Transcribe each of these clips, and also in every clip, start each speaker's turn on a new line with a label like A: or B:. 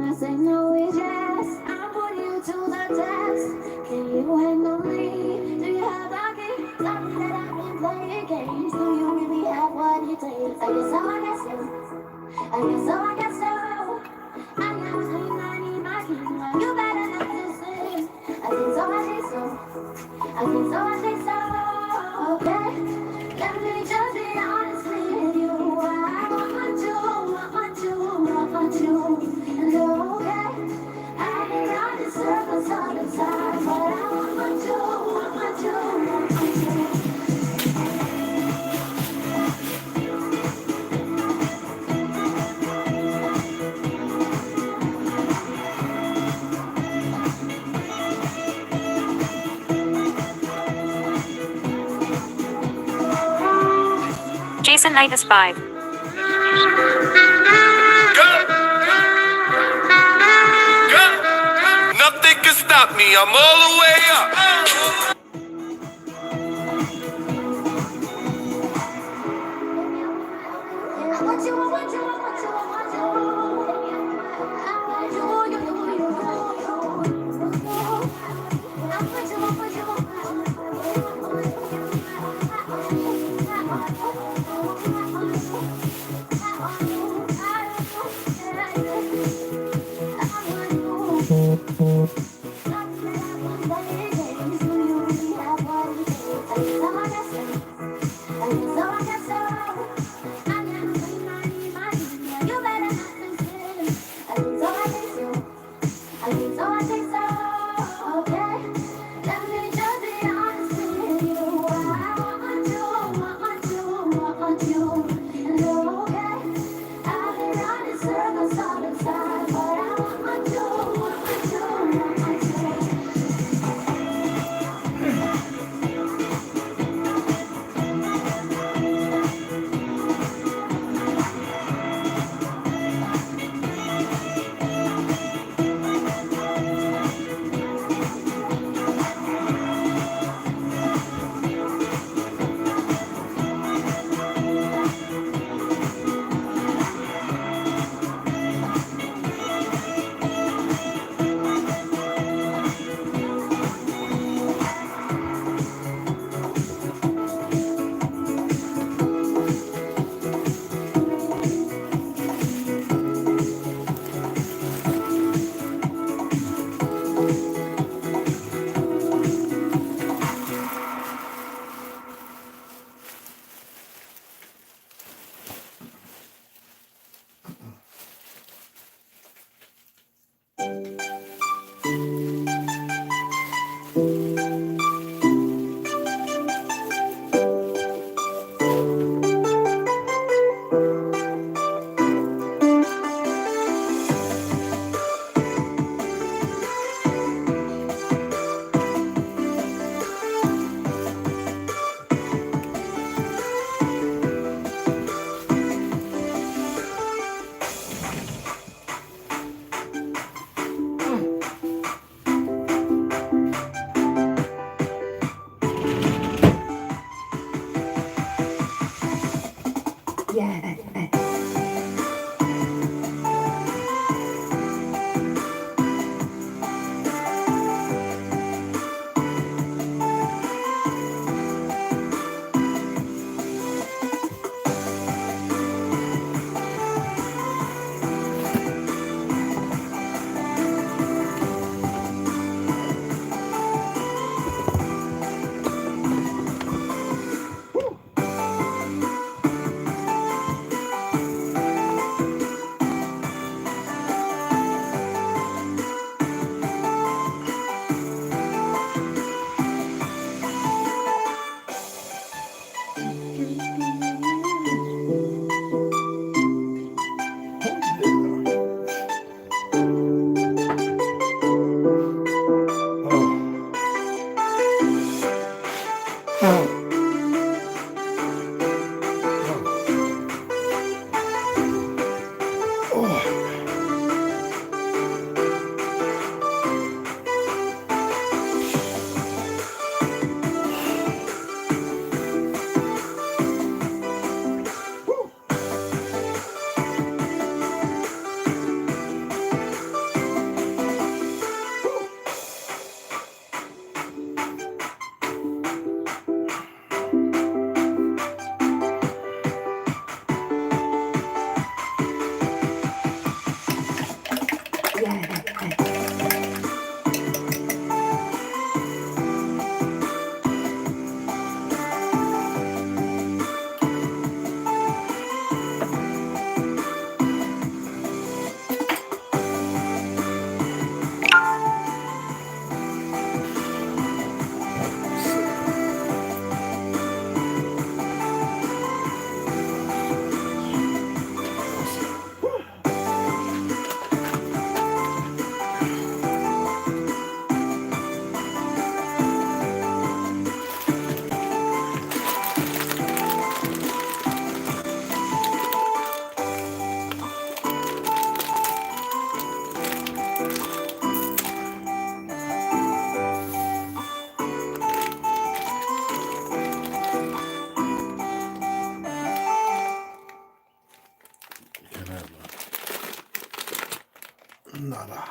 A: I say no, it's yes. I'm putting you to the test. Can you handle me? Do you have a key? Tell me that I've been playing games. Do you really have what it takes? I guess so, I guess so. I guess so, I guess so. I never think I need my keys. Well, you better not listen. I think so, I think so. I think so, I think so. Okay, let me just be honest with you. I want you, want you, want you. And you're okay. I've been running circles all the time, but I want you, want you, want you.
B: Jason Knight is 5.
C: Nothing can stop me, I'm all the way up.
D: Nada.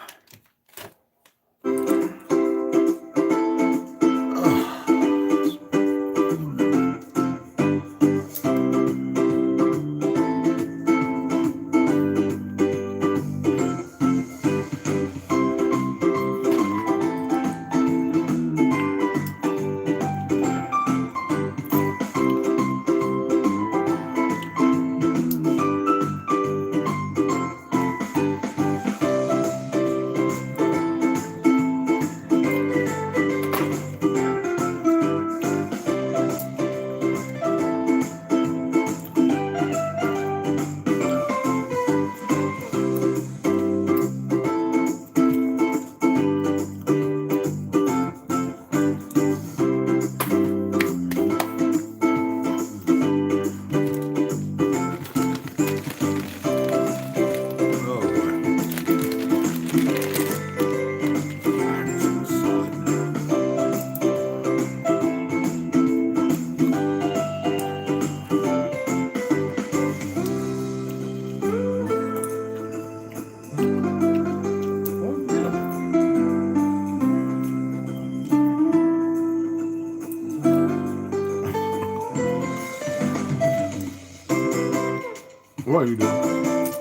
D: What are you doing?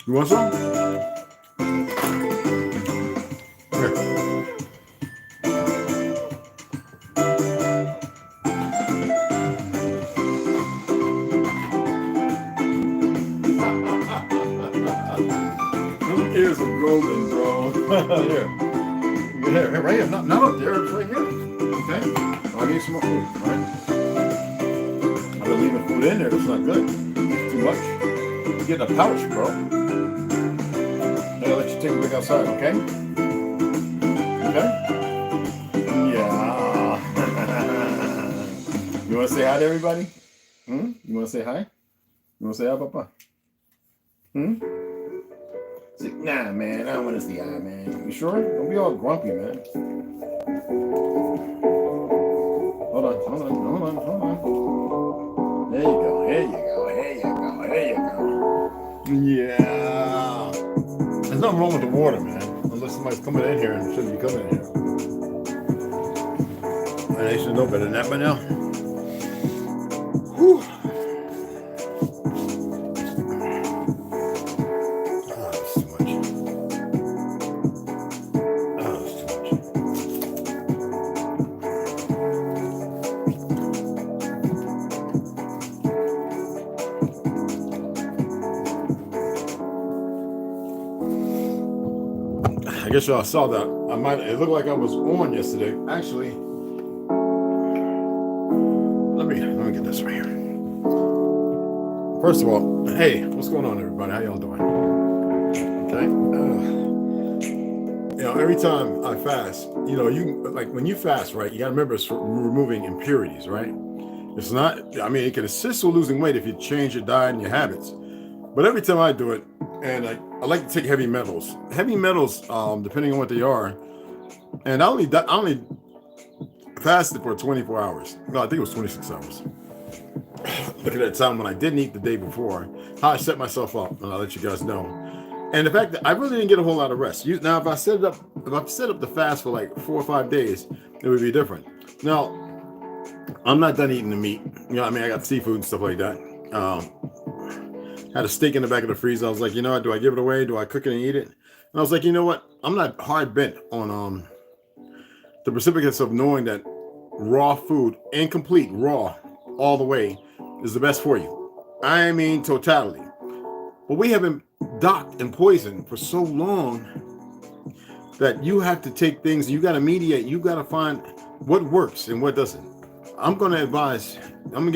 D: You want some? Here. Them ears are golden, bro. Here. Here, right here. Not up there. It's right here. Okay? I need some more food, all right? I've been leaving food in there. It's not good. It's too much. You're getting a pouch, bro. I'll let you take a look outside, okay? Okay? Yeah. You want to say hi to everybody? You want to say hi? You want to say hi, Papa? Say, nah, man, I don't want to say hi, man. You sure? Don't be all grumpy, man. Hold on. There you go. Yeah. There's nothing wrong with the water, man. Unless somebody's coming in here and shouldn't be coming in here. And they should know better than that by now. Whew. Oh, that's too much. I guess y'all saw that. It looked like I was on yesterday. Actually, let me get this right here. First of all, hey, what's going on, everybody? How y'all doing? Okay. Every time I fast, you like when you fast, right? You gotta remember it's removing impurities, right? It's not. It can assist with losing weight if you change your diet and your habits. But every time I do it, and I like to take heavy metals. Heavy metals, depending on what they are, and I only fasted for 24 hours. No, I think it was 26 hours. Look at that time when I didn't eat the day before. How I set myself up, and I'll let you guys know. And the fact that I really didn't get a whole lot of rest. Now, if I set up the fast for like 4 or 5 days, it would be different. Now, I'm not done eating the meat. I got seafood and stuff like that. Had a steak in the back of the freezer. I was like, what? Do I give it away? Do I cook it and eat it? And I was like, you know what? I'm not hard bent on the recipients of knowing that raw food, incomplete, raw, all the way, is the best for you. Totality. But we have been docked and poisoned for so long that you have to take things, you got to mediate, you got to find what works and what doesn't. I'm going to give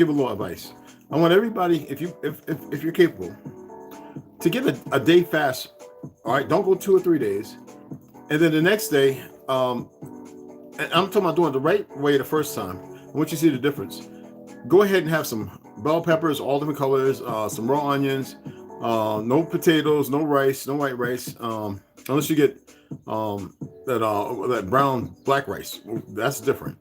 D: a little advice. I want everybody, if you're capable, to get a day fast. All right, don't go 2 or 3 days, and then the next day, and I'm talking about doing it the right way the first time. Once you see the difference, go ahead and have some bell peppers, all different colors, some raw onions, no potatoes, no rice, no white rice, unless you get that brown black rice. That's different.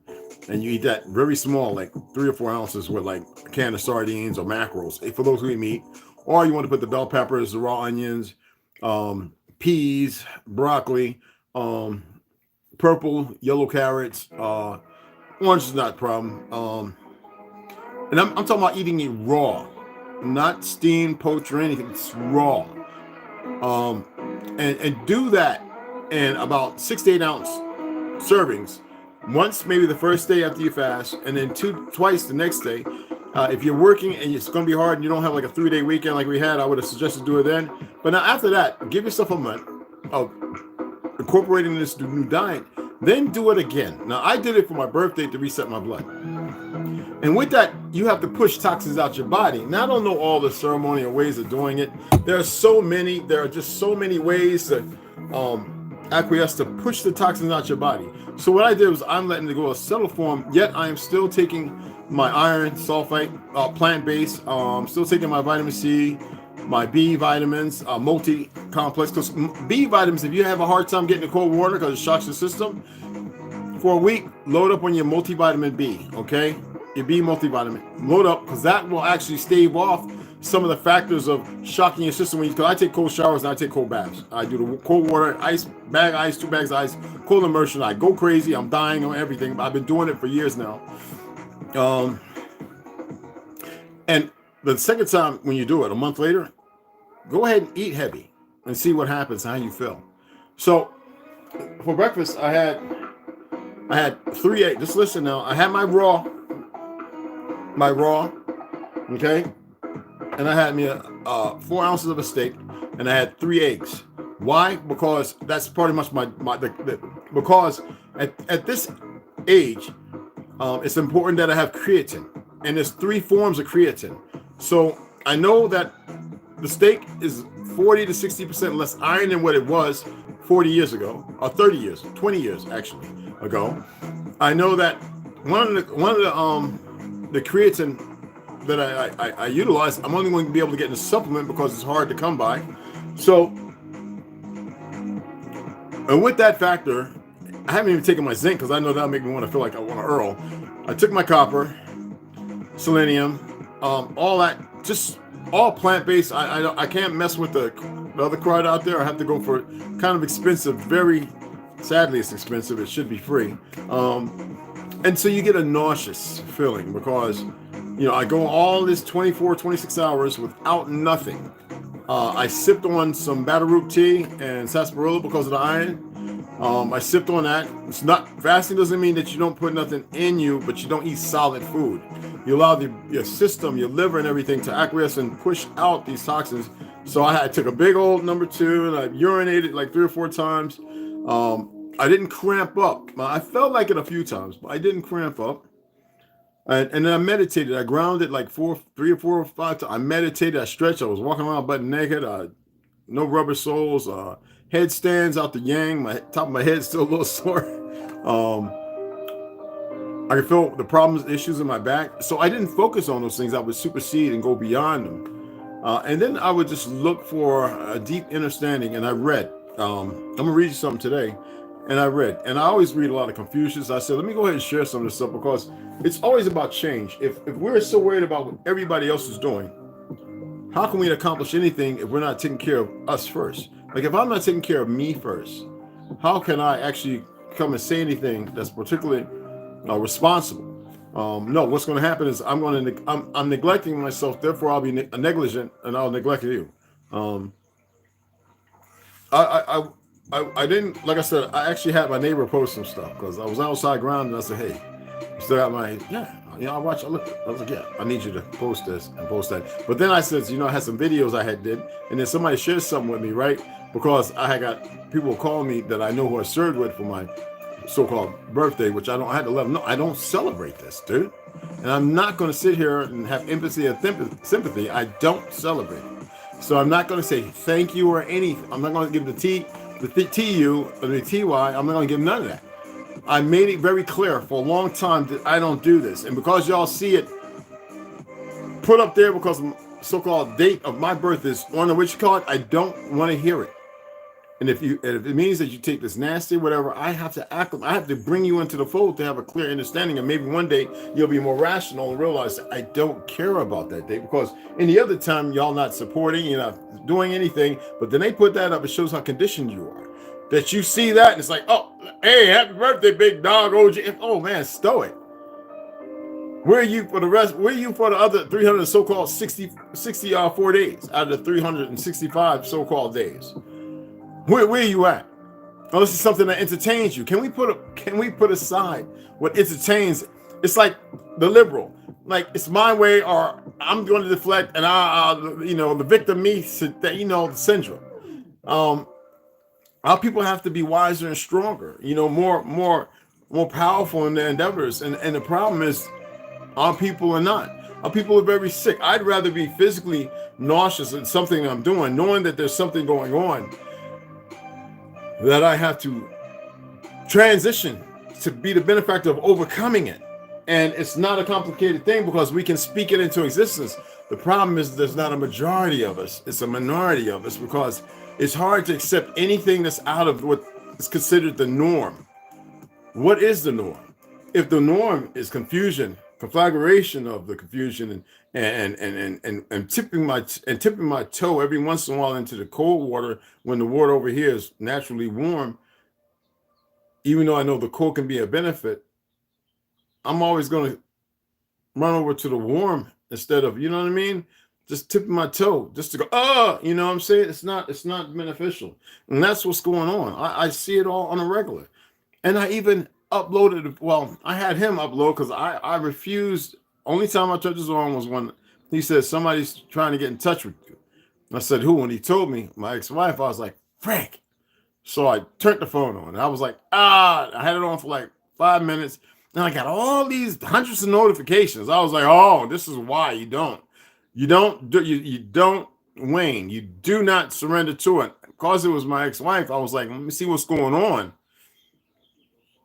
D: And you eat that very small, like 3 or 4 ounces with like a can of sardines or mackerels, for those who eat meat. Or you want to put the bell peppers, the raw onions, peas, broccoli, purple, yellow carrots, orange is not a problem. And I'm talking about eating it raw, not steamed, poached, or anything. It's raw. And do that in about 6 to 8 ounce servings. Once, maybe the first day after you fast, and then twice the next day. If you're working and it's going to be hard and you don't have like a 3-day weekend like we had, I would have suggested do it then. But now after that, give yourself a month of incorporating this new diet, then do it again. Now I did it for my birthday to reset my blood. And with that, you have to push toxins out your body. Now I don't know all the ceremonial ways of doing it. There are just so many ways to acquiesce to push the toxins out your body. So what I did was I'm letting it go a settled form, yet I am still taking my iron, sulfite, plant-based, still taking my vitamin C, my B vitamins, multi-complex. Because B vitamins, if you have a hard time getting the cold water because it shocks the system, for a week, load up on your multivitamin B, okay? Your B multivitamin. Load up, because that will actually stave off some of the factors of shocking your system. Because I take cold showers and I take cold baths. I do the cold water, ice, 2 bags of ice, cold immersion. I go crazy. I'm dying on everything. I've been doing it for years now. And the second time when you do it, a month later, go ahead and eat heavy and see what happens, how you feel. So for breakfast, I had 3 eggs. Just listen now. I had my raw, okay? And I had me 4 ounces of a steak, and I had 3 eggs. Why? Because that's pretty much because at this age, it's important that I have creatine, and there's 3 forms of creatine. So I know that the steak is 40 to 60% less iron than what it was 40 years ago, or 30 years, 20 years actually ago. I know that one of the creatine that I utilize, I'm only going to be able to get in a supplement because it's hard to come by. So, and with that factor, I haven't even taken my zinc because I know that'll make me want to feel like I want to Earl. I took my copper, selenium, all that, just all plant-based. I can't mess with the other crowd out there. I have to go for kind of expensive, sadly it's expensive. It should be free. And so you get a nauseous feeling because, I go all this 24, 26 hours without nothing. I sipped on some battle root tea and sarsaparilla because of the iron. I sipped on that. It's not fasting doesn't mean that you don't put nothing in you, but you don't eat solid food. You allow your system, your liver and everything to acquiesce and push out these toxins. So I took a big old number 2 and I urinated like 3 or 4 times. I didn't cramp up. I felt like it a few times, but I didn't cramp up. And then I meditated. I grounded like 3 or 4 or 5 times. I meditated. I stretched. I was walking around butt naked. No rubber soles. Headstands out the yang. My top of my head is still a little sore. I could feel the problems, issues in my back. So I didn't focus on those things. I would supersede and go beyond them. And then I would just look for a deep understanding. And I read. I'm going to read you something today. And I read. And I always read a lot of Confucius. I said, let me go ahead and share some of this stuff because it's always about change. If we're so worried about what everybody else is doing, how can we accomplish anything if we're not taking care of us first? Like if I'm not taking care of me first, how can I actually come and say anything that's particularly responsible? No, what's going to happen is I'm neglecting myself. Therefore, I'll be negligent and I'll neglect you. I didn't, like I said, I actually had my neighbor post some stuff because I was outside grounding and I said, hey, you still got my, I watched, I looked, I was like, yeah, I need you to post this and post that. But then I said, I had some videos I had did, and then somebody shared something with me, right? Because I had got people call me that I know who I served with for my so-called birthday, which I had to let them know, I don't celebrate this, dude. And I'm not going to sit here and have empathy or sympathy. I don't celebrate it. So I'm not going to say thank you or anything. I'm not going to give the TU or the TY. I'm not going to give none of that. I made it very clear for a long time that I don't do this. And because y'all see it put up there because the so-called date of my birth is on the I don't want to hear it. And if it means that you take this nasty, whatever, I have to bring you into the fold to have a clear understanding. And maybe one day you'll be more rational and realize that I don't care about that day, because any other time y'all not supporting, you're not doing anything. But then they put that up, it shows how conditioned you are. That you see that and it's like, oh, hey, happy birthday, big dog, OG. Oh man, stow it. Where are you for the rest? Where are you for the other 300 so-called 4 days out of the 365 so-called days? Where are you at? Unless it's something that entertains you. Can we put aside what entertains? It's like the liberal, like it's my way or I'm going to deflect, and the victim me, the syndrome. Our people have to be wiser and stronger, more powerful in their endeavors. And the problem is, our people are not. Our people are very sick. I'd rather be physically nauseous in something I'm doing, knowing that there's something going on, that I have to transition to be the benefactor of overcoming it. And it's not a complicated thing because we can speak it into existence. The problem is there's not a majority of us. It's a minority of us, because it's hard to accept anything that's out of what is considered the norm. What is the norm? If the norm is confusion, conflagration of the confusion, and tipping my toe every once in a while into the cold water when the water over here is naturally warm, even though I know the cold can be a benefit, I'm always going to run over to the warm instead of, just tipping my toe just to go, you know what I'm saying? It's not beneficial. And that's what's going on. I see it all on a regular. And I even uploaded, I had him upload because I refused. Only time I touched his arm was when he said somebody's trying to get in touch with you. I said, who? When he told me, my ex-wife, I was like, Frank. So I turned the phone on. I was like, I had it on for like 5 minutes. And I got all these hundreds of notifications. I was like, oh, this is why you don't wane. You do not surrender to it. Because it was my ex-wife, I was like, let me see what's going on.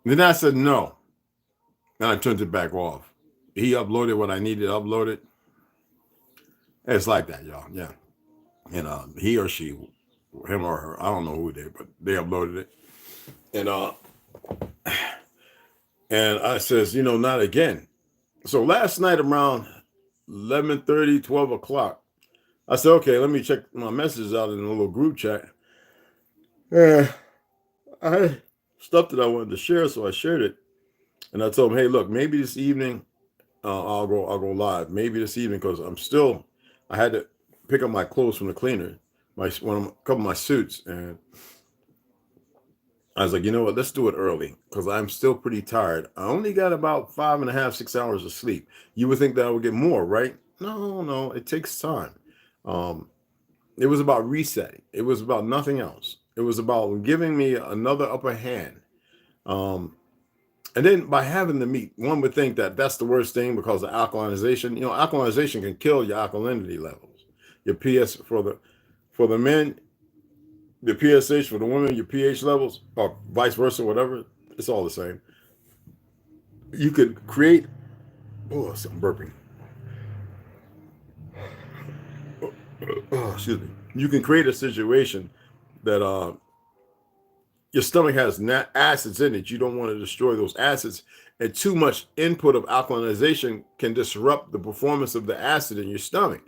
D: Then I said no. And I turned it back off. He uploaded what I needed uploaded. It's like that, y'all. Yeah. And he or she, him or her, I don't know who but they uploaded it. And I says, not again. So last night around 11:30, 12 o'clock, I said, okay, let me check my messages out in a little group chat. I had stuff that I wanted to share, so I shared it. And I told him, hey, look, maybe this evening I'll go live. Maybe this evening, because I had to pick up my clothes from the cleaner, a couple of my suits, and I was like, you know what, let's do it early because I'm still pretty tired. I only got about 5.5, 6 hours of sleep. You would think that I would get more, right? No, it takes time. It was about resetting. It was about nothing else. It was about giving me another upper hand. And then by having the meat, one would think that that's the worst thing because of alkalization. Alkalization can kill your alkalinity levels. Your PS for the men, the PSH for the women, your pH levels, or vice versa, whatever. It's all the same. You could create. Oh, I'm burping. Oh, excuse me. You can create a situation that your stomach has acids in it. You don't want to destroy those acids, and too much input of alkalization can disrupt the performance of the acid in your stomach.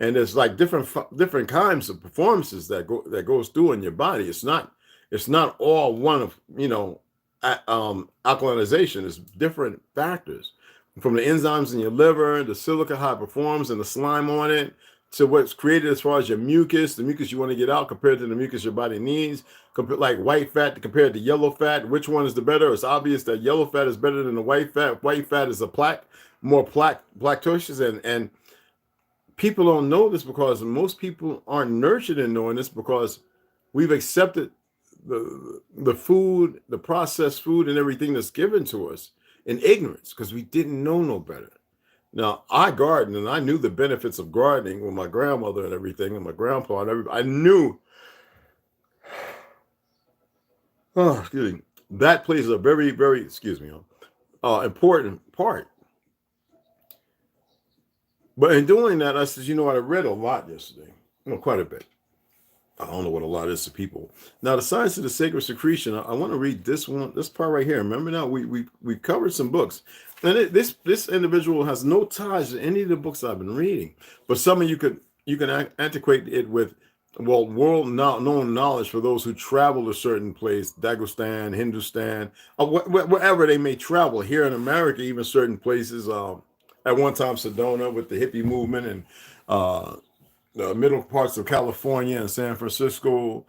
D: And there's like different kinds of performances that goes through in your body. It's not all one of alkalization. It's different factors, from the enzymes in your liver, the silica how it performs, and the slime on it, to what's created as far as your mucus, the mucus you want to get out compared to the mucus your body needs, like white fat compared to yellow fat. Which one is the better? It's obvious that yellow fat is better than the white fat. White fat is more lactose, and people don't know this because most people aren't nurtured in knowing this because we've accepted the food, the processed food, and everything that's given to us in ignorance because we didn't know no better. Now, I garden, and I knew the benefits of gardening with my grandmother and everything, and my grandpa and everything. I knew, that plays a very, very, important part. But in doing that, I said, I read a lot yesterday, quite a bit. I don't know what a lot is to people. Now, the science of the sacred secretion. I want to read this one, this part right here. Remember now, we covered some books, and this individual has no ties to any of the books I've been reading. But some of you can antiquate it with, well, world known knowledge for those who travel to certain place, Dagestan, Hindustan, wherever they may travel. Here in America, even certain places. At one time, Sedona with the hippie movement, and the middle parts of California and San Francisco,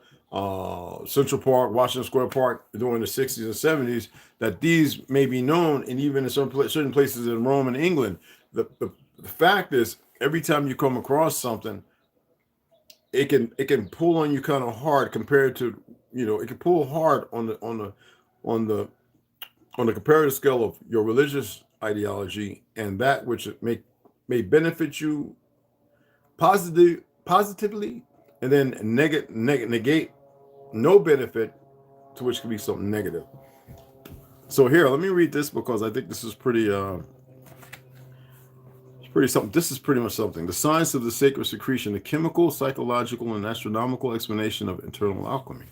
D: Central Park, Washington Square Park during the 60s and 70s, that these may be known, and even in certain places in Rome and England. The fact is, every time you come across something, it can pull on you kind of hard compared to, it can pull hard on the comparative scale of your religious ideology, and that which may benefit you positively, and then negate no benefit, to which could be something negative. So here, let me read this because I think this is pretty something. This is pretty much something. The science of the sacred secretion, the chemical, psychological, and astronomical explanation of internal alchemy.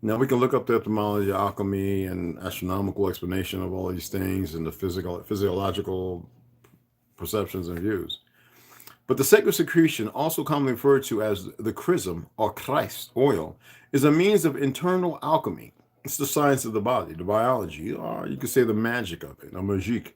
D: Now we can look up the etymology of alchemy and astronomical explanation of all these things and the physiological perceptions and views. But the sacred secretion, also commonly referred to as the chrism or Christ oil, is a means of internal alchemy. It's the science of the body, the biology, or you could say the magic of it, the magique.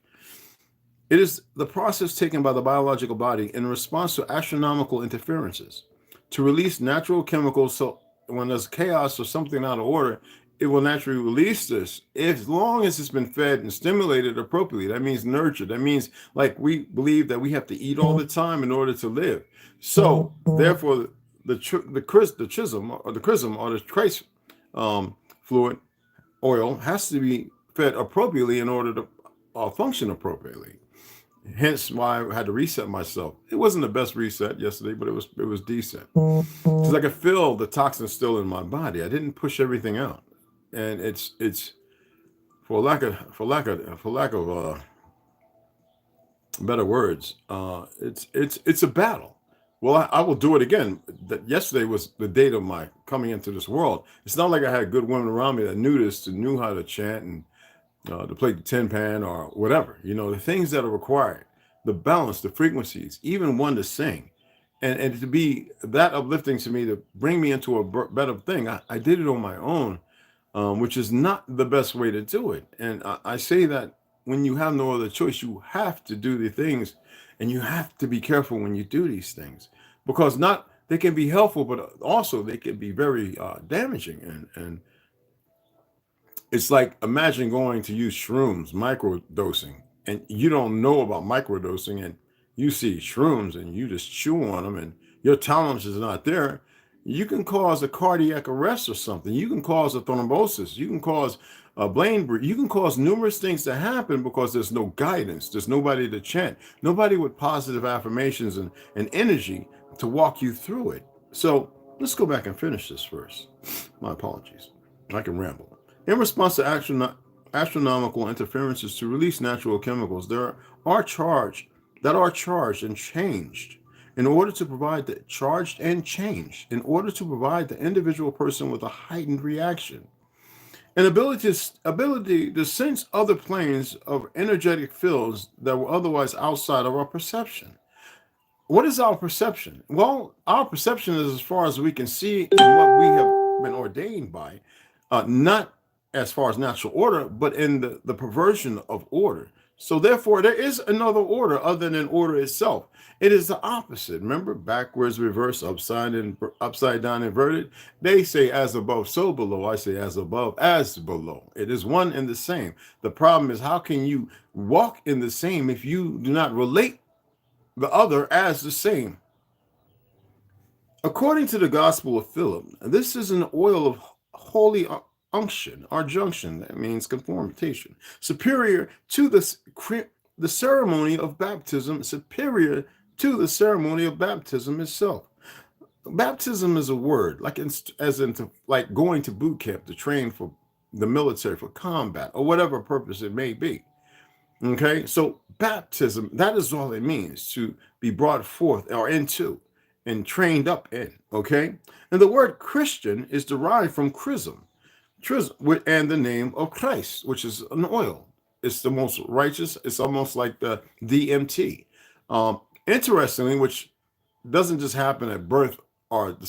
D: It is the process taken by the biological body in response to astronomical interferences to release natural chemicals. So when there's chaos or something out of order, it will naturally release this, as long as it's been fed and stimulated appropriately. That means nurtured. That means, like, we believe that we have to eat all the time in order to live. So therefore, the chrism or the Christ fluid oil has to be fed appropriately in order to function appropriately. Hence why I had to reset myself. It wasn't the best reset yesterday, but it was decent. Because I could feel the toxins still in my body. I didn't push everything out, and it's for lack of better words, it's a battle. Well, I will do it again. That yesterday was the date of my coming into this world. It's not like I had good women around me that knew how to chant and to play the tin pan or whatever, the things that are required, the balance, the frequencies, even one to sing, and to be that uplifting to me, to bring me into a better thing. I did it on my own, which is not the best way to do it. And I say that when you have no other choice, you have to do the things, and you have to be careful when you do these things, because they can be helpful, but also they can be very damaging. And it's like, imagine going to use shrooms, microdosing, and you don't know about microdosing, and you see shrooms and you just chew on them, and your tolerance is not there. You can cause a cardiac arrest or something. You can cause a thrombosis. You can cause a brain break. You can cause numerous things to happen because there's no guidance. There's nobody to chant, nobody with positive affirmations and energy to walk you through it. So let's go back and finish this first. My apologies. I can ramble. In response to astronomical interferences to release natural chemicals, that are charged and changed in order to provide the individual person with a heightened reaction, an ability to sense other planes of energetic fields that were otherwise outside of our perception. What is our perception? Well, our perception is as far as we can see and what we have been ordained by, not as far as natural order, but in the perversion of order. So therefore, there is another order other than order itself. It is the opposite. Remember, backwards, reverse, upside down, inverted. They say as above, so below. I say as above, as below. It is one and the same. The problem is, how can you walk in the same if you do not relate the other as the same? According to the Gospel of Philip, this is an oil of holy unction or junction. That means conformation, superior to the ceremony of baptism, superior to the ceremony of baptism itself. Baptism is a word, like like going to boot camp to train for the military, for combat, or whatever purpose it may be. Okay, so baptism, that is all it means, to be brought forth or into. and trained up in. Okay, and the word Christian is derived from chrism, and the name of Christ, which is an oil. It's the most righteous. It's almost like the DMT. Interestingly, which doesn't just happen at birth or the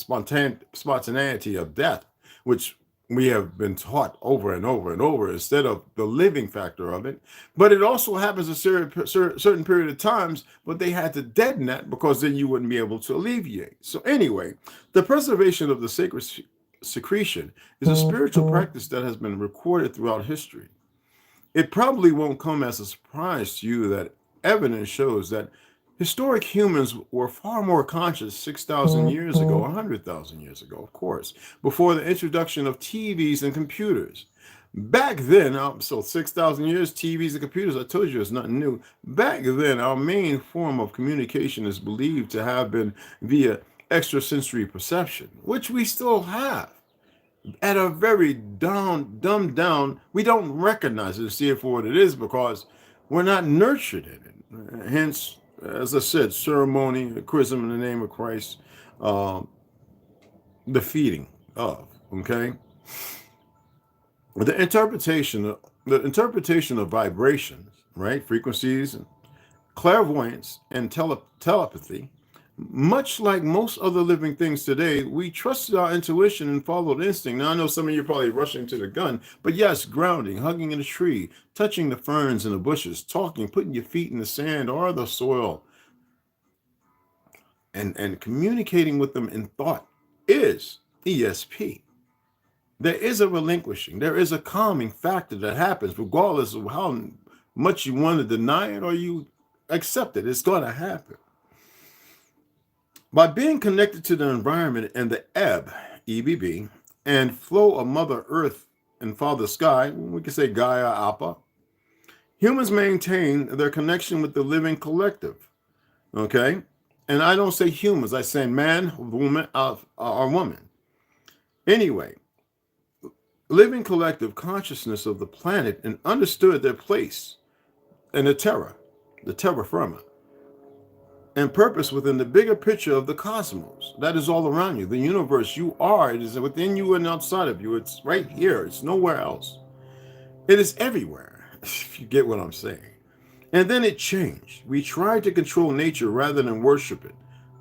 D: spontaneity of death, which we have been taught over and over and over instead of the living factor of it. But it also happens a certain period of times, but they had to deaden that because then you wouldn't be able to alleviate. So anyway, the preservation of the sacred secretion is a spiritual practice that has been recorded throughout history. It probably won't come as a surprise to you that evidence shows that historic humans were far more conscious 6,000 years ago, 100,000 years ago, of course, before the introduction of TVs and computers. Back then, so 6,000 years, TVs and computers, I told you it's nothing new. Back then, our main form of communication is believed to have been via extrasensory perception, which we still have. At a very dumbed down, we don't recognize it and see it for what it is because we're not nurtured in it. Hence, as I said, ceremony, chrism in the name of Christ, the feeding of, okay? The interpretation of vibrations, right? Frequencies, and clairvoyance, and telepathy. Much like most other living things today, we trusted our intuition and followed instinct. Now, I know some of you are probably rushing to the gun, but yes, grounding, hugging in a tree, touching the ferns and the bushes, talking, putting your feet in the sand or the soil, and communicating with them in thought is ESP. There is a relinquishing. There is a calming factor that happens regardless of how much you want to deny it or you accept it. It's going to happen. By being connected to the environment and the ebb, EBB, and flow of Mother Earth and Father Sky, we can say Gaia Appa, humans maintain their connection with the living collective. Okay? And I don't say humans, I say man, woman, or woman. Anyway, living collective consciousness of the planet and understood their place in the terra firma, and purpose within the bigger picture of the cosmos. That is all around you. The universe you are, it is within you and outside of you. It's right here. It's nowhere else. It is everywhere, if you get what I'm saying. And then it changed. We tried to control nature rather than worship it.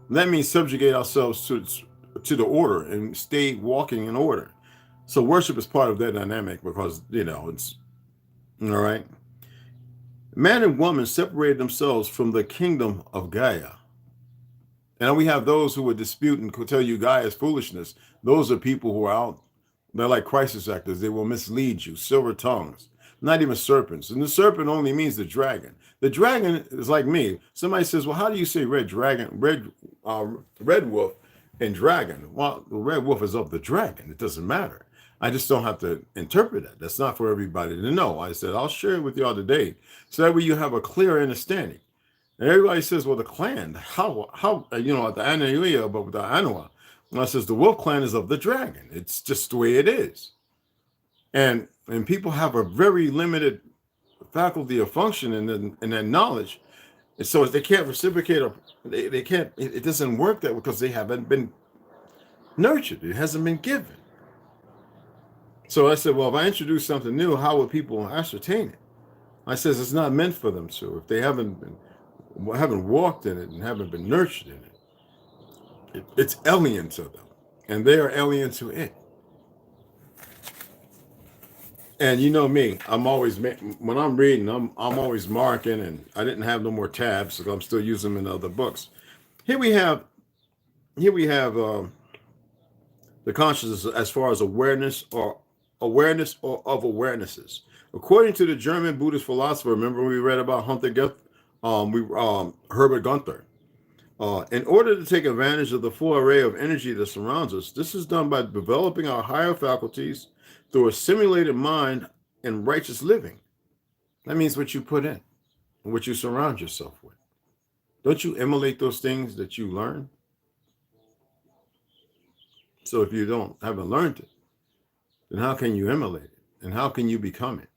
D: That means subjugate ourselves to the order and stay walking in order. So worship is part of that dynamic because, it's all right. Man and woman separated themselves from the kingdom of Gaia. And we have those who would dispute and could tell you Gaia is foolishness. Those are people who are out. They're like crisis actors. They will mislead you. Silver tongues, not even serpents. And the serpent only means the dragon. The dragon is like me. Somebody says, well, how do you say red wolf and dragon? Well, the red wolf is of the dragon. It doesn't matter. I just don't have to interpret that. That's not for everybody to know. I said, I'll share it with y'all today. So that way you have a clear understanding. And everybody says, well, the clan, how, at the Anahuia, but with the Anua. And I says, the wolf clan is of the dragon. It's just the way it is. And people have a very limited faculty of function in their knowledge. And so they can't reciprocate or they can't, it doesn't work that way because they haven't been nurtured. It hasn't been given. So I said, well, if I introduce something new, how would people ascertain it? I says, it's not meant for them to. If they haven't walked in it and haven't been nurtured in it, it's alien to them. And they are alien to it. And you know me, I'm always, when I'm reading, I'm always marking, and I didn't have no more tabs, so I'm still using them in other books. Here we have the consciousness as far as awareness of awarenesses. According to the German Buddhist philosopher, remember we read about Herbert Gunther. In order to take advantage of the full array of energy that surrounds us, this is done by developing our higher faculties through a simulated mind and righteous living. That means what you put in and what you surround yourself with. Don't you emulate those things that you learn? So if you haven't learned it, then how can you emulate it? And how can you become it?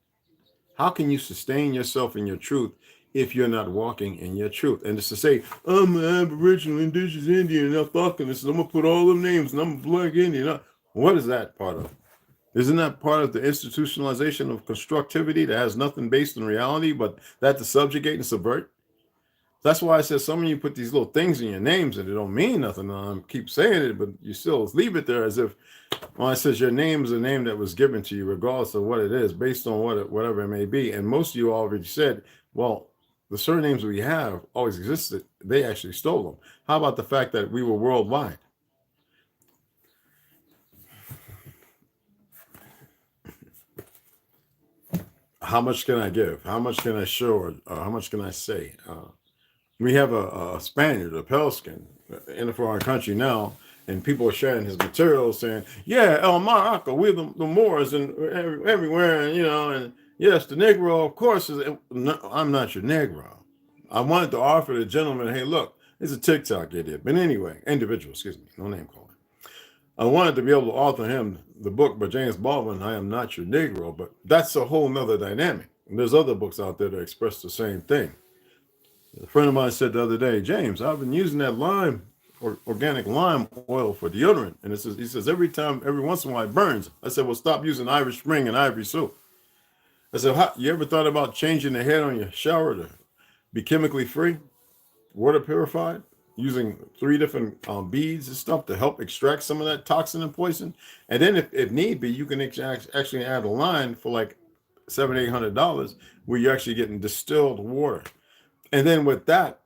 D: How can you sustain yourself in your truth if you're not walking in your truth. And it's to say, I'm an Aboriginal, Indigenous Indian, and I'm fucking this, and I'm gonna put all the names, and I'm a Black Indian. What is that part of? Isn't that part of the institutionalization of constructivity that has nothing based in reality, but that to subjugate and subvert? That's why I said some of you put these little things in your names and they don't mean nothing. I keep saying it, but you still leave it there as if, well, it says your name is a name that was given to you, regardless of what it is, based on whatever it may be. And most of you already said, well, the surnames we have always existed. They actually stole them. How about the fact that we were worldwide? How much can I give? How much can I show? Or how much can I say? We have a Spaniard, a Pelskin, in a foreign country now, and people are sharing his material saying, yeah, El Maraca, we're the Moors and everywhere, and, and yes, the Negro, of course, no, I'm not your Negro. I wanted to offer the gentleman, hey, look, it's a TikTok idiot. But anyway, individual, excuse me, no name calling. I wanted to be able to author him the book by James Baldwin, I Am Not Your Negro, but that's a whole nother dynamic. And there's other books out there that express the same thing. A friend of mine said the other day, James, I've been using that lime or organic lime oil for deodorant. And he says, every once in a while it burns. I said, well, stop using Irish Spring and Ivory soap. I said, you ever thought about changing the head on your shower to be chemically free, water purified, using 3 different beads and stuff to help extract some of that toxin and poison? And then if need be, you can actually add a line for like $700-800 where you're actually getting distilled water. And then with that,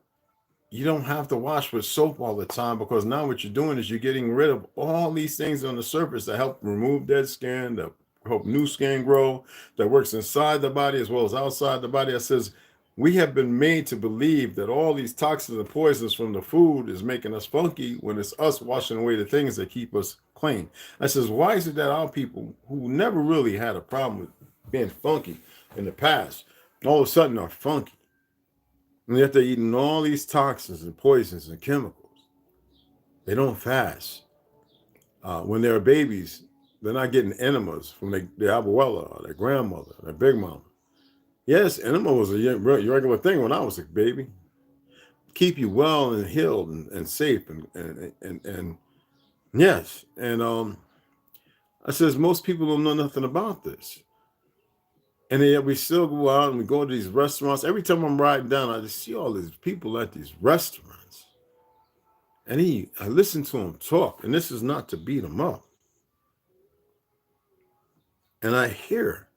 D: you don't have to wash with soap all the time, because now what you're doing is you're getting rid of all these things on the surface that help remove dead skin, that help new skin grow, that works inside the body as well as outside the body. That says we have been made to believe that all these toxins and poisons from the food is making us funky when it's us washing away the things that keep us clean. I says, why is it that our people who never really had a problem with being funky in the past, all of a sudden are funky? And yet they're eating all these toxins and poisons and chemicals. They don't fast. When they're babies, they're not getting enemas from their abuela or their grandmother, their big mama. Yes, enema was a regular thing when I was a baby. Keep you well and healed and safe and yes. And I says most people don't know nothing about this. And yet we still go out and we go to these restaurants. Every time I'm riding down, I just see all these people at these restaurants. And I listen to them talk, and this is not to beat them up. And I hear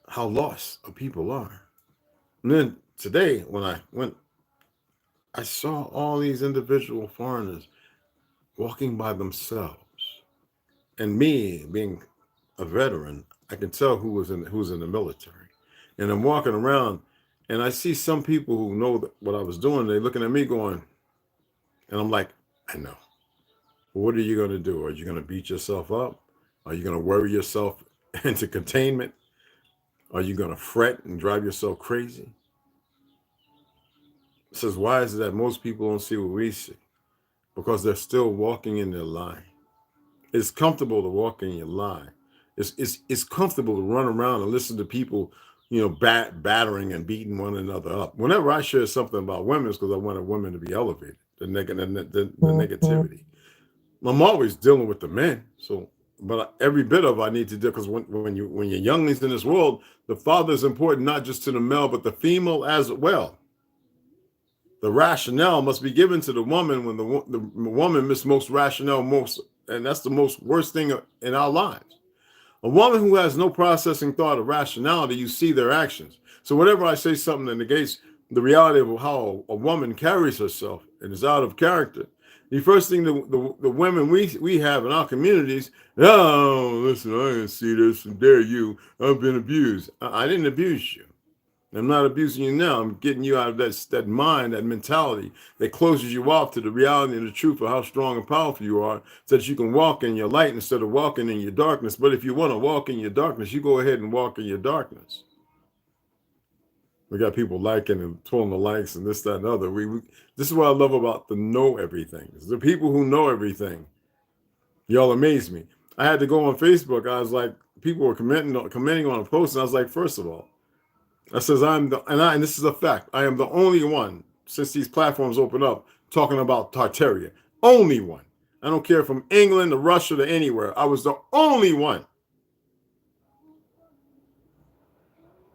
D: how lost people are. And then today, when I went, I saw all these individual foreigners walking by themselves. And me being a veteran, I can tell who's in the military. And I'm walking around and I see some people who know what I was doing. They're looking at me going, and I'm like, I know. What are you going to do? Are you going to beat yourself up? Are you going to worry yourself into containment? Are you going to fret and drive yourself crazy? It says, why is it that most people don't see what we see? Because they're still walking in their lie. It's comfortable to walk in your lie. It's comfortable to run around and listen to people, battering and beating one another up. Whenever I share something about women, it's because I want women to be elevated, the negativity. I'm always dealing with the men, but every bit of I need to do, because when you're younglings in this world, the father is important not just to the male, but the female as well. The rationale must be given to the woman when the woman misses most rationale and that's the most worst thing in our lives. A woman who has no processing thought of rationality, you see their actions. So whenever I say something that negates the reality of how a woman carries herself and is out of character, the first thing the women we have in our communities, oh, listen, I didn't see this, and dare you, I've been abused. I didn't abuse you. I'm not abusing you now. I'm getting you out of that mind, that mentality that closes you off to the reality and the truth of how strong and powerful you are, so that you can walk in your light instead of walking in your darkness. But if you want to walk in your darkness, you go ahead and walk in your darkness. We got people liking and pulling the likes and this, that, and other. This is what I love about the know everything. The people who know everything. Y'all amaze me. I had to go on Facebook. I was like, people were commenting on a post, and I was like, first of all, That says and this is a fact. I am the only one since these platforms open up talking about Tartaria. Only one. I don't care from England to Russia to anywhere. I was the only one.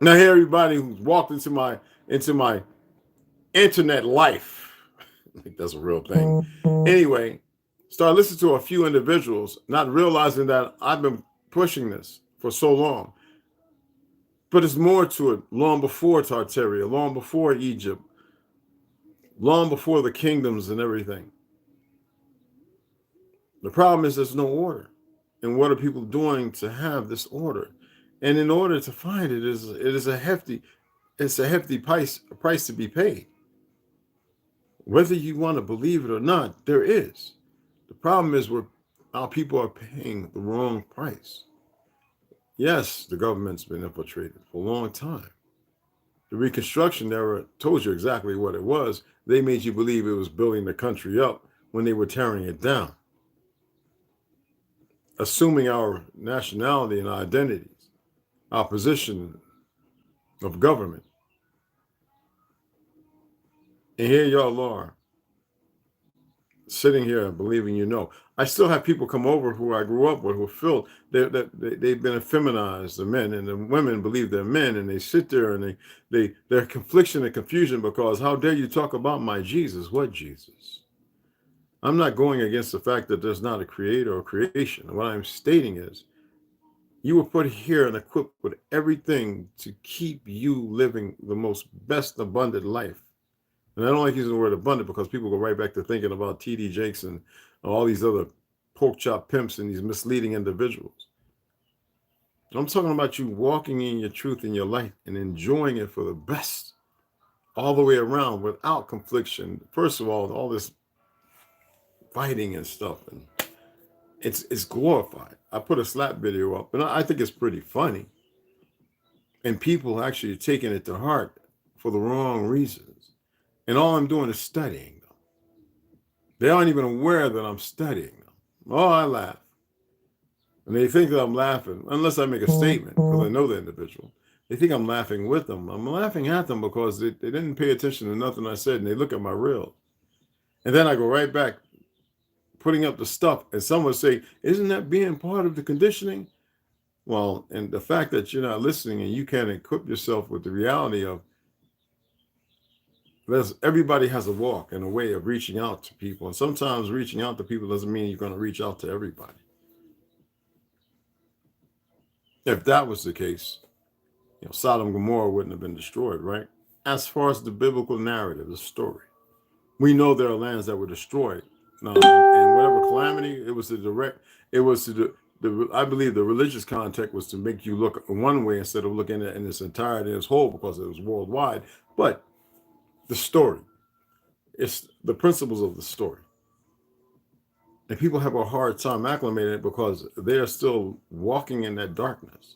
D: Now here everybody who's walked into my internet life, I think that's a real thing. Anyway, start listening to a few individuals, not realizing that I've been pushing this for so long. But it's more to it long before Tartaria, long before Egypt, long before the kingdoms and everything. The problem is there's no order. And what are people doing to have this order? And in order to find it is a hefty price to be paid. Whether you want to believe it or not, there is. The problem is our people are paying the wrong price. Yes, the government's been infiltrated for a long time. The Reconstruction era told you exactly what it was. They made you believe it was building the country up when they were tearing it down, assuming our nationality and our identities, our position of government. And here y'all are, sitting here believing you know. I still have people come over who I grew up with who feel they've been effeminized, the men, and the women believe they're men, and they sit there and they're confliction and confusion because how dare you talk about my Jesus? What Jesus? I'm not going against the fact that there's not a creator or creation. What I'm stating is you were put here and equipped with everything to keep you living the most best abundant life. And I don't like using the word abundant because people go right back to thinking about T.D. Jakes and all these other pork chop pimps and these misleading individuals. I'm talking about you walking in your truth in your life and enjoying it for the best all the way around without confliction. First of all this fighting and stuff, and it's glorified. I put a slap video up, and I think it's pretty funny. And people actually are taking it to heart for the wrong reasons. And all I'm doing is studying them. They aren't even aware that I'm studying them. Oh, I laugh. And they think that I'm laughing, unless I make a statement, because I know the individual. They think I'm laughing with them. I'm laughing at them because they didn't pay attention to nothing I said, and they look at my reel. And then I go right back, putting up the stuff, and someone say, isn't that being part of the conditioning? Well, and the fact that you're not listening and you can't equip yourself with the reality of everybody has a walk and a way of reaching out to people. And sometimes reaching out to people doesn't mean you're going to reach out to everybody. If that was the case, Sodom and Gomorrah wouldn't have been destroyed, right? As far as the biblical narrative, the story, we know there are lands that were destroyed. And whatever calamity, I believe the religious context was to make you look one way instead of looking at it in its entirety as whole, because it was worldwide. But the story, it's the principles of the story. And people have a hard time acclimating it because they are still walking in that darkness.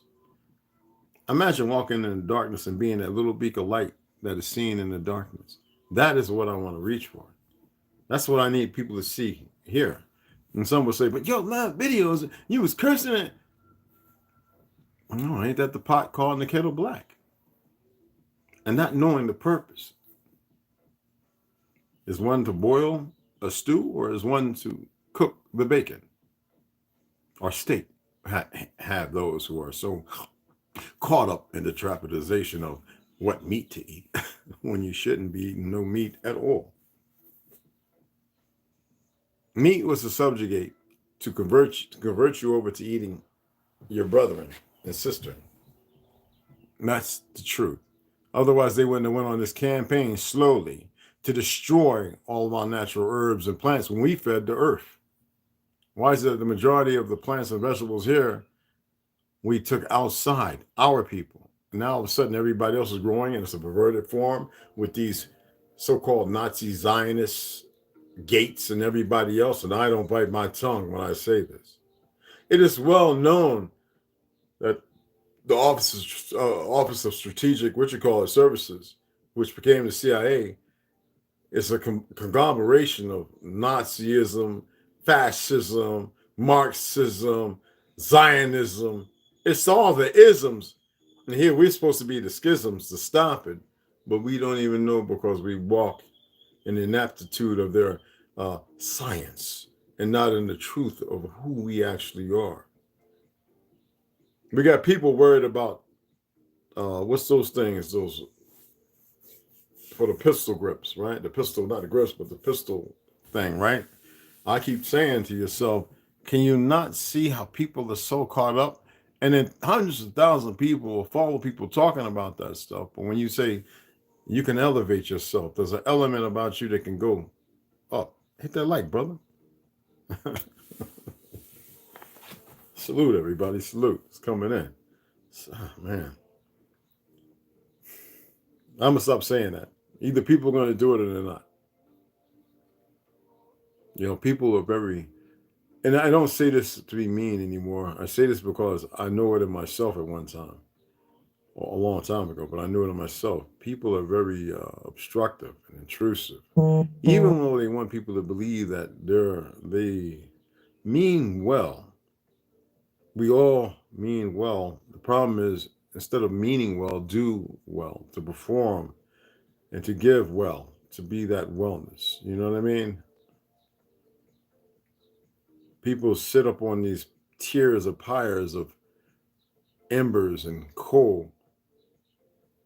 D: Imagine walking in the darkness and being that little beak of light that is seen in the darkness. That is what I want to reach for. That's what I need people to see here. And some will say, but yo, live videos, you was cursing it. No, ain't that the pot calling the kettle black? And not knowing the purpose. Is one to boil a stew, or is one to cook the bacon or steak? Have those who are so caught up in the trapezization of what meat to eat when you shouldn't be eating no meat at all. Meat was to subjugate, to convert you over to eating your brethren and sister. And that's the truth. Otherwise, they wouldn't have went on this campaign slowly to destroy all of our natural herbs and plants when we fed the earth. Why is it the majority of the plants and vegetables here we took outside, our people? And now all of a sudden everybody else is growing, and it's a perverted form with these so-called Nazi Zionists, Gates, and everybody else. And I don't bite my tongue when I say this. It is well known that the Office of Strategic, Services, which became the CIA, is a conglomeration of Nazism, fascism, Marxism, Zionism. It's all the isms And here we're supposed to be the schisms to stop it, but we don't even know because we walk in the inaptitude of their science and not in the truth of who we actually are. We got people worried about what's those things, those for the pistol grips, right? The pistol, not the grips, but the pistol thing, right? I keep saying to yourself, can you not see how people are so caught up? And then hundreds of thousands of people will follow people talking about that stuff. But when you say you can elevate yourself, there's an element about you that can go up. Hit that like, brother. Salute, everybody. Salute. It's coming in. Man. I'm going to stop saying that. Either people are going to do it or they're not. You know, people are very, and I don't say this to be mean anymore. I say this because I know it in myself at one time, or a long time ago, but I knew it in myself. People are very obstructive and intrusive, even though they want people to believe that they mean well. We all mean well. The problem is, instead of meaning well, do well, to perform and to give well, to be that wellness. You know what I mean? People sit up on these tiers of pyres of embers and coal,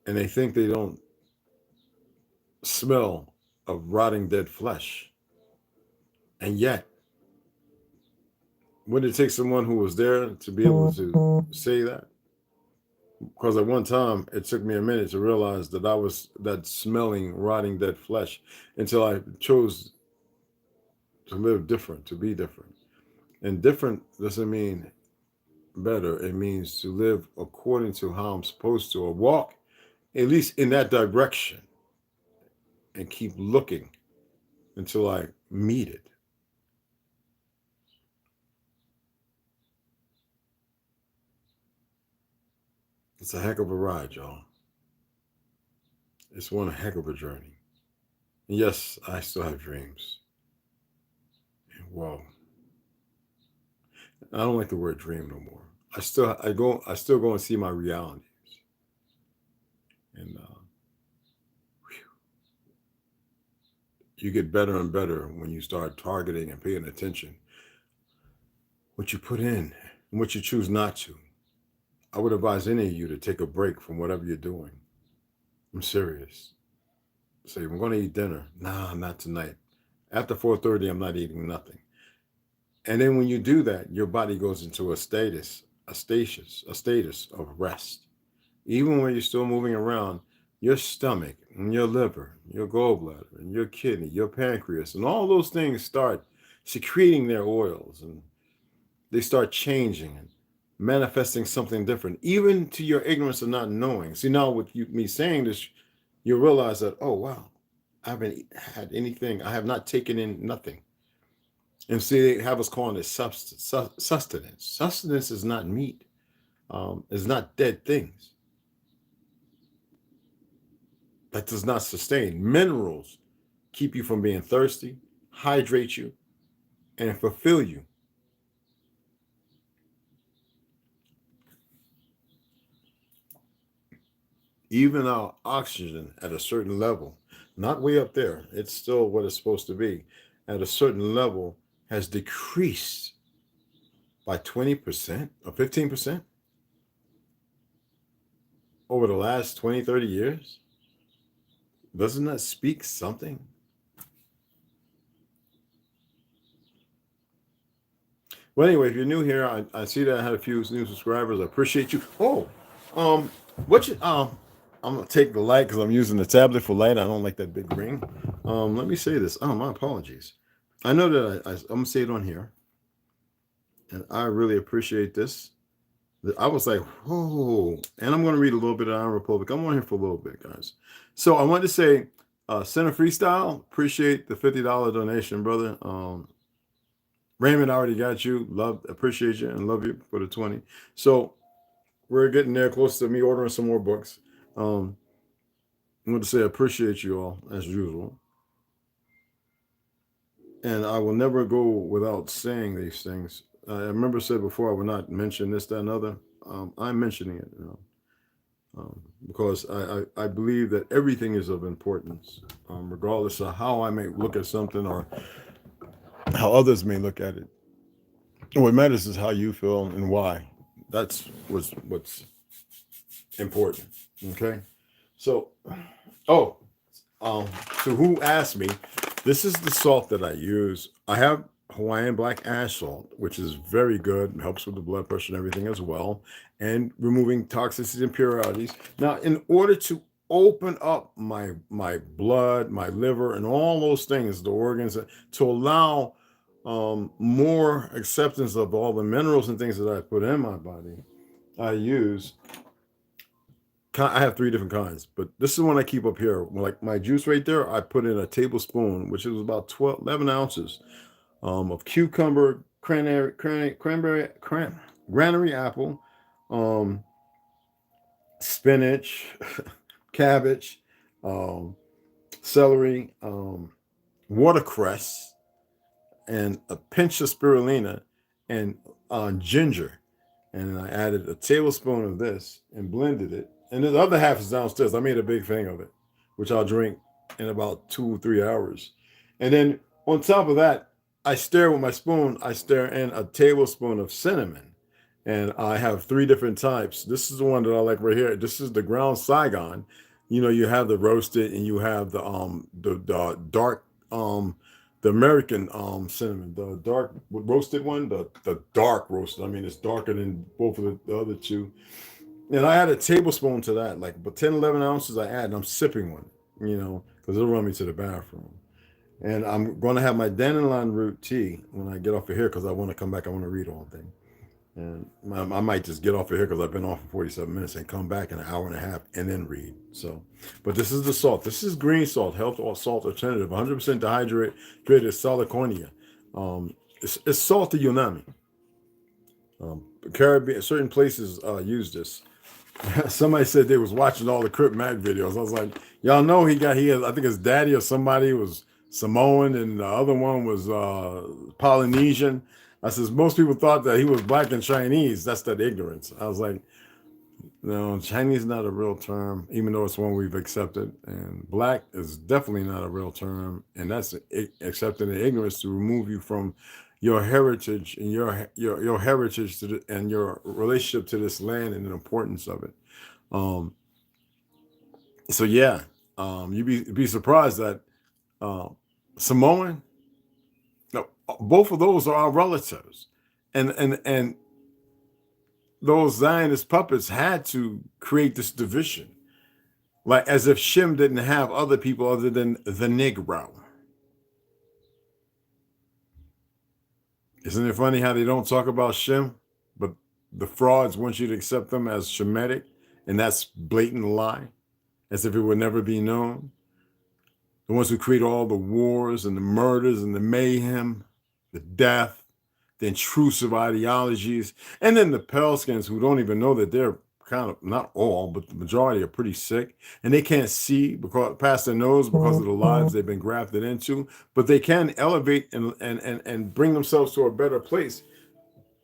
D: and they think they don't smell of rotting dead flesh. And yet, would it take someone who was there to be able to say that? Because at one time, it took me a minute to realize that I was that smelling, rotting dead flesh until I chose to live different, to be different. And different doesn't mean better. It means to live according to how I'm supposed to, or walk at least in that direction, and keep looking until I meet it. It's a heck of a ride, y'all. It's one heck of a journey. And yes, I still have dreams. And whoa. I don't like the word dream no more. I still go and see my realities. And you get better and better when you start targeting and paying attention what you put in and what you choose not to. I would advise any of you to take a break from whatever you're doing. I'm serious. Say, I'm going to eat dinner. Nah, not tonight. After 4:30, I'm not eating nothing. And then when you do that, your body goes into a status of rest. Even when you're still moving around, your stomach and your liver, your gallbladder and your kidney, your pancreas, and all those things start secreting their oils, and they start changing and manifesting something different, even to your ignorance of not knowing. See, now with me saying this, you realize that, oh, wow, I haven't had anything. I have not taken in nothing. And see, they have us calling it sustenance. Sustenance is not meat. It's not dead things. That does not sustain. Minerals keep you from being thirsty, hydrate you, and fulfill you. Even our oxygen at a certain level, not way up there, it's still what it's supposed to be, at a certain level has decreased by 20% or 15% over the last 20, 30 years. Doesn't that speak something? Well, anyway, if you're new here, I see that I had a few new subscribers. I appreciate you. I'm gonna take the light because I'm using the tablet for light. I don't like that big ring. Let me say this. Oh, my apologies. I know that I'm gonna say it on here, and I really appreciate this. I was like, whoa, and I'm gonna read a little bit of Iron Republic. I'm on here for a little bit, guys. So I wanted to say, Center Freestyle, appreciate the $50 donation, brother. Raymond, I already got you. Appreciate you, and love you for the 20. So we're getting there, close to me ordering some more books. I want to say I appreciate you all as usual. And I will never go without saying these things. I remember said before I would not mention this, that, and other. I'm mentioning it. because I believe that everything is of importance, regardless of how I may look at something or how others may look at it. What matters is how you feel and why. That's what's important. Okay. So, oh, so who asked me? This is the salt that I use. I have Hawaiian black ash salt, which is very good. It helps with the blood pressure and everything as well, and removing toxicities and impurities. Now, in order to open up my blood, my liver, and all those things, the organs, to allow more acceptance of all the minerals and things that I put in my body, I use. I have 3 different kinds, but this is one I keep up here. Like my juice right there, I put in a tablespoon, which is about 11 ounces of cucumber, granary apple, spinach, cabbage, celery, watercress, and a pinch of spirulina, and ginger. And I added a tablespoon of this and blended it. And the other half is downstairs. I made a big thing of it, which I'll drink in about 2 or 3 hours. And then on top of that, I stir with my spoon. I stir in a tablespoon of cinnamon. And I have 3 different types. This is the one that I like right here. This is the ground Saigon. You know, you have the roasted and you have the dark the American cinnamon, the dark roasted one, the dark roasted. I mean, it's darker than both of the other 2. And I add a tablespoon to that, like but 10, 11 ounces I add, and I'm sipping one, because it'll run me to the bathroom. And I'm going to have my dandelion root tea when I get off of here, because I want to come back. I want to read all thing. And I might just get off of here because I've been off for 47 minutes and come back in an hour and a half and then read. So, but this is the salt. This is green salt, health or salt alternative, 100% dehydrated salicornia. It's salty Yunami. Caribbean, certain places use this. Somebody said they was watching all the Crip Mac videos. I was like, y'all know he has, I think his daddy or somebody was Samoan and the other one was Polynesian. I says, most people thought that he was black and Chinese. That's that ignorance. I was like, no, Chinese is not a real term, even though it's one we've accepted. And black is definitely not a real term. And that's accepting the ignorance to remove you from your heritage and your heritage and your relationship to this land and the importance of it. So yeah, you'd be surprised that Samoan, no, both of those are our relatives, and those Zionist puppets had to create this division, like as if Shem didn't have other people other than the Negro. Isn't it funny how they don't talk about Shem, but the frauds want you to accept them as Shemitic, and that's blatant lie, as if it would never be known. The ones who create all the wars and the murders and the mayhem, the death, the intrusive ideologies, and then the pale skins who don't even know that they're kind of, not all, but the majority are pretty sick, and they can't see because past their nose because of the lives they've been grafted into, but they can elevate and bring themselves to a better place.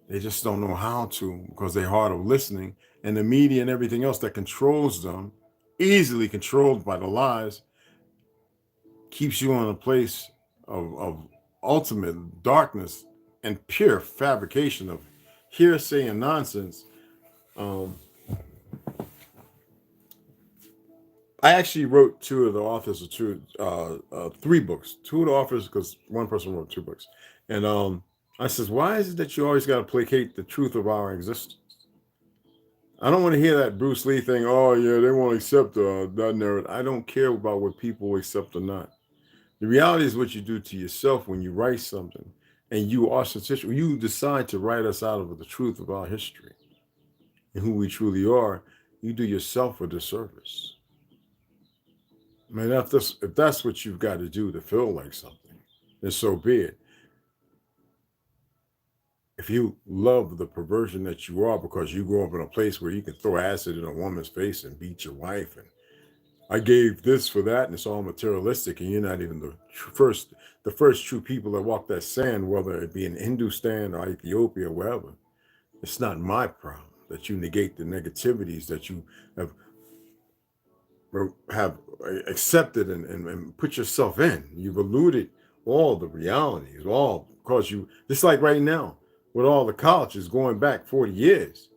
D: They just don't know how to because they're hard of listening, and the media and everything else that controls them, easily controlled by the lies, keeps you in a place of ultimate darkness and pure fabrication of hearsay and nonsense. I actually wrote 2 of the authors of 3 books. 2 of the authors, because one person wrote 2 books. And I says, why is it that you always got to placate the truth of our existence? I don't want to hear that Bruce Lee thing. Oh yeah, they won't accept that narrative. I don't care about what people accept or not. The reality is what you do to yourself when you write something, and you decide to write us out of the truth of our history and who we truly are. You do yourself a disservice. I mean, if that's what you've got to do to feel like something, then so be it. If you love the perversion that you are because you grew up in a place where you can throw acid in a woman's face and beat your wife, and I gave this for that, and it's all materialistic, and you're not even the first true people that walk that sand, whether it be in Hindustan or Ethiopia or wherever. It's not my problem that you negate the negativities that you have have accepted and put yourself in. You've eluded all the realities, all because you, just like right now, with all the colleges going back 40 years,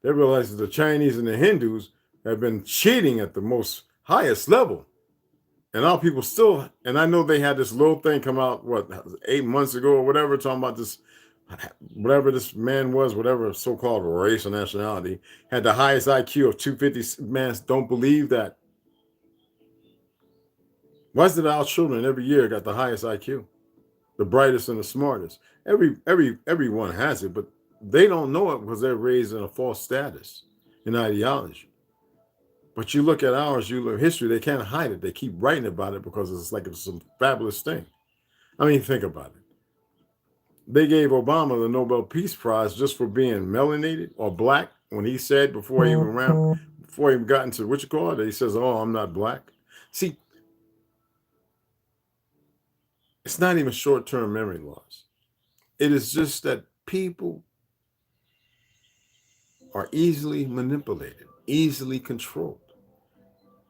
D: they realize that the Chinese and the Hindus have been cheating at the most highest level. And our people still, and I know they had this little thing come out, what, 8 months ago or whatever, talking about this, whatever this man was, whatever so-called race or nationality, had the highest IQ of 250. Man, don't believe that. Why is it our children every year got the highest IQ, the brightest and the smartest? Everyone has it, but they don't know it because they're raised in a false status and ideology. But you look at ours, you look at history, they can't hide it. They keep writing about it because it's like it's some fabulous thing. I mean, think about it. They gave Obama the Nobel Peace Prize just for being melanated or black when he said before he even got into what you call it, he says, "Oh, I'm not black." See, it's not even short-term memory loss. It is just that people are easily manipulated, easily controlled.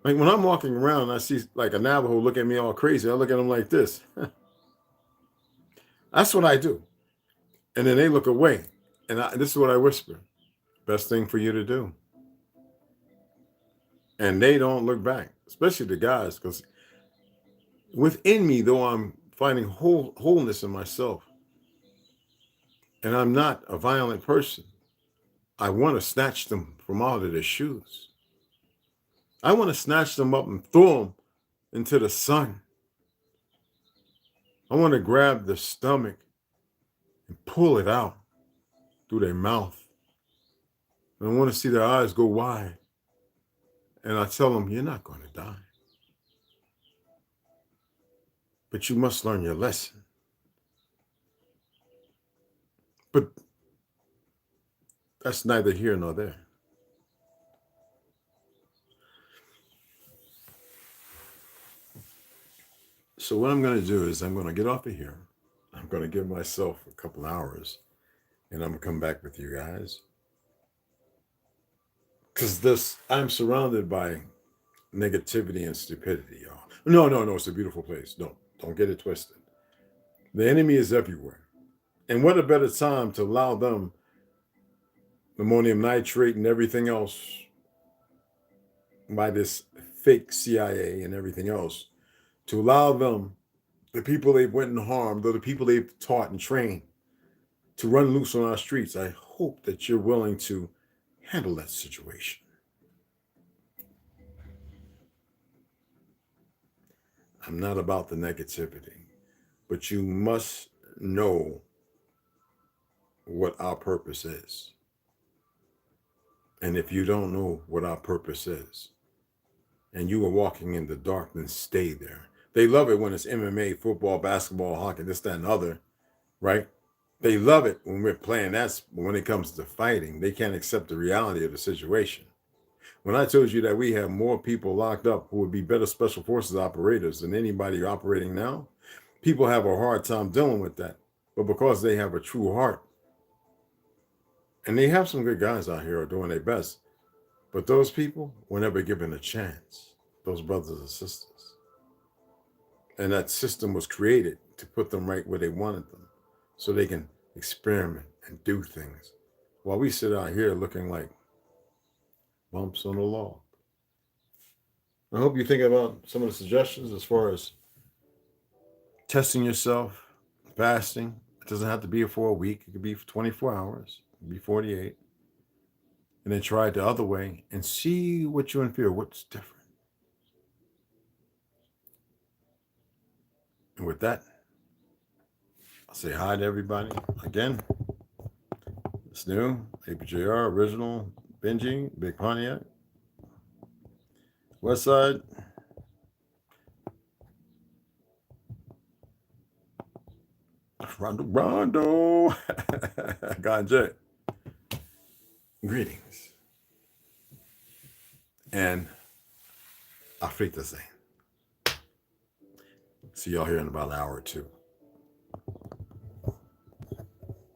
D: Like when I'm walking around and I see like a Navajo look at me all crazy, I look at them like this. That's what I do. And then they look away. And this is what I whisper. Best thing for you to do. And they don't look back, especially the guys, because within me, though I'm finding wholeness in myself, and I'm not a violent person, I want to snatch them from out of their shoes. I want to snatch them up and throw them into the sun. I want to grab their stomach and pull it out through their mouth. And I want to see their eyes go wide. And I tell them, you're not going to die. But you must learn your lesson. But that's neither here nor there. So what I'm going to do is I'm going to get off of here. I'm going to give myself a couple hours and I'm going to come back with you guys. Because I'm surrounded by negativity and stupidity, y'all. No, it's a beautiful place. Don't get it twisted. The enemy is everywhere. And what a better time to allow them ammonium nitrate and everything else by this fake CIA and everything else, to allow them, the people they've went and harmed, or the people they've taught and trained, to run loose on our streets. I hope that you're willing to handle that situation. I'm not about the negativity, but you must know what our purpose is. And if you don't know what our purpose is, and you are walking in the darkness, stay there. They love it when it's MMA, football, basketball, hockey, this, that, and other, right? They love it when we're playing. That's when it comes to fighting. They can't accept the reality of the situation. When I told you that we have more people locked up who would be better special forces operators than anybody operating now, people have a hard time dealing with that. But because they have a true heart, and they have some good guys out here who are doing their best, but those people were never given a chance, those brothers and sisters. And that system was created to put them right where they wanted them so they can experiment and do things while we sit out here looking like bumps on the log. I hope you think about some of the suggestions as far as testing yourself, fasting. It doesn't have to be for a week. It could be for 24 hours. It could be 48. And then try it the other way and see what you feel, what's different. And with that, I'll say hi to everybody. Again, it's new, APJR, original, Benji, Big Pontiac, West Side. Rondo. Ganja. Greetings. And Afrika sein. See y'all here in about an hour or two.